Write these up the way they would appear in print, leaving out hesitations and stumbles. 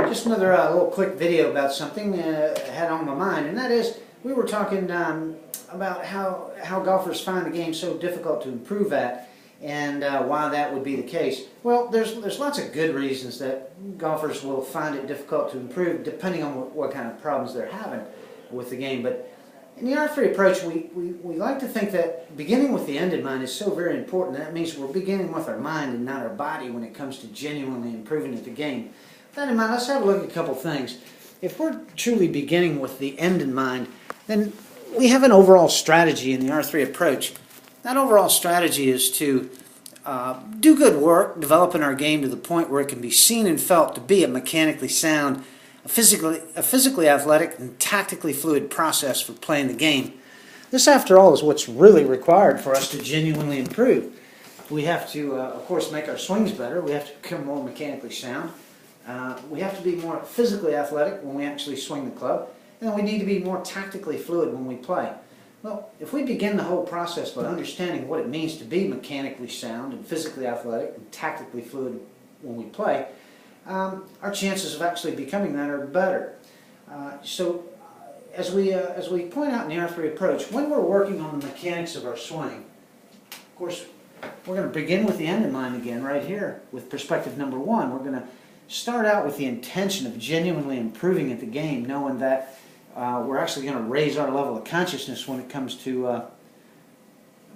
Just another little quick video about something I had on my mind, and that is we were talking about how golfers find the game so difficult to improve at, and why that would be the case. Well, there's lots of good reasons that golfers will find it difficult to improve depending on what kind of problems they're having with the game. But in the R3 approach, we like to think that beginning with the end in mind is so very important. That means we're beginning with our mind and not our body when it comes to genuinely improving at the game. With that in mind, let's have a look at a couple things. If we're truly beginning with the end in mind, then we have an overall strategy in the R3 approach. That overall strategy is to do good work, developing our game to the point where it can be seen and felt to be a mechanically sound, a physically athletic, and tactically fluid process for playing the game. This, after all, is what's really required for us to genuinely improve. We have to, of course, make our swings better. We have to become more mechanically sound. We have to be more physically athletic when we actually swing the club. And we need to be more tactically fluid when we play. Well, if we begin the whole process by understanding what it means to be mechanically sound and physically athletic and tactically fluid when we play, our chances of actually becoming that are better. As we point out in the R3 approach, when we're working on the mechanics of our swing, of course, we're going to begin with the end in mind again right here with perspective number one. We're going to start out with the intention of genuinely improving at the game, knowing that we're actually going to raise our level of consciousness when it comes to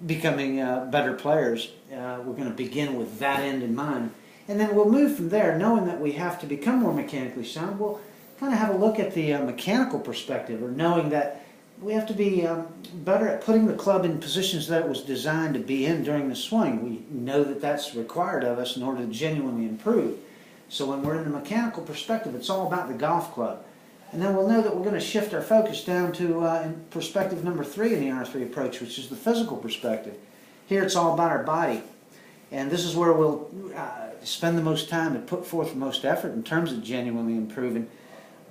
becoming better players. We're going to begin with that end in mind. And then we'll move from there, knowing that we have to become more mechanically sound. We'll kind of have a look at the mechanical perspective, or knowing that we have to be better at putting the club in positions that it was designed to be in during the swing. We know that that's required of us in order to genuinely improve. So when we're in the mechanical perspective, it's all about the golf club. And then we'll know that we're going to shift our focus down to perspective number three in the R3 approach, which is the physical perspective. Here it's all about our body. And this is where we'll spend the most time and put forth the most effort in terms of genuinely improving.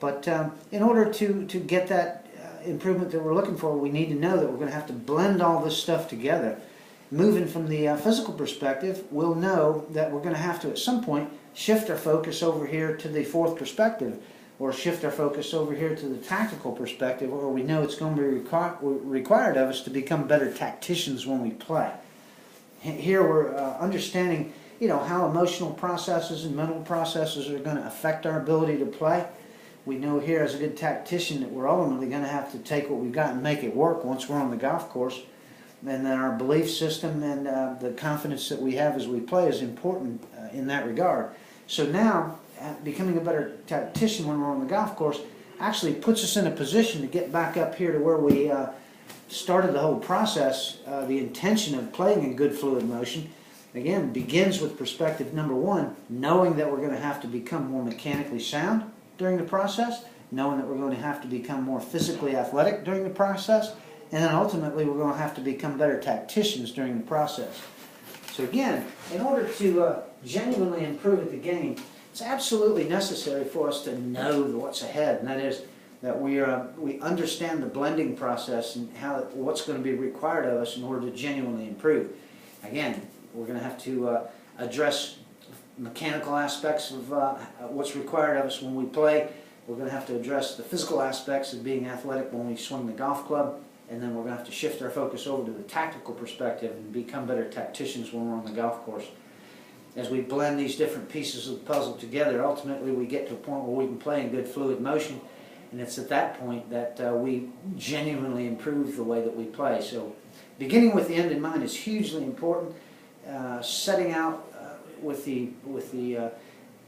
But in order to get that improvement that we're looking for, we need to know that we're going to have to blend all this stuff together. Moving from the physical perspective, we'll know that we're going to have to, at some point, shift our focus over here to the fourth perspective, or shift our focus over here to the tactical perspective, where we know it's going to be required of us to become better tacticians when we play. Here we're understanding, how emotional processes and mental processes are going to affect our ability to play. We know here as a good tactician that we're ultimately going to have to take what we've got and make it work once we're on the golf course. And then our belief system and the confidence that we have as we play is important in that regard. So now, becoming a better tactician when we're on the golf course actually puts us in a position to get back up here to where we started the whole process. The intention of playing in good fluid motion, again, begins with perspective number one, knowing that we're going to have to become more mechanically sound during the process, knowing that we're going to have to become more physically athletic during the process, and then ultimately we're going to have to become better tacticians during the process. So again, in order to genuinely improve at the game, it's absolutely necessary for us to know what's ahead, and that is that we understand the blending process and what's going to be required of us in order to genuinely improve. Again, we're going to have to address mechanical aspects of what's required of us when we play. We're going to have to address the physical aspects of being athletic when we swing the golf club. And then we're going to have to shift our focus over to the tactical perspective and become better tacticians when we're on the golf course. As we blend these different pieces of the puzzle together, ultimately we get to a point where we can play in good fluid motion. And it's at that point that we genuinely improve the way that we play. So beginning with the end in mind is hugely important. Setting out with the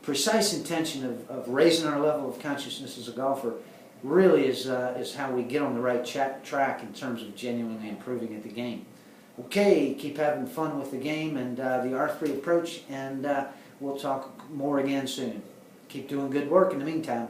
precise intention of raising our level of consciousness as a golfer really is how we get on the right track in terms of genuinely improving at the game. Okay, keep having fun with the game and the R3 approach, and we'll talk more again soon. Keep doing good work in the meantime.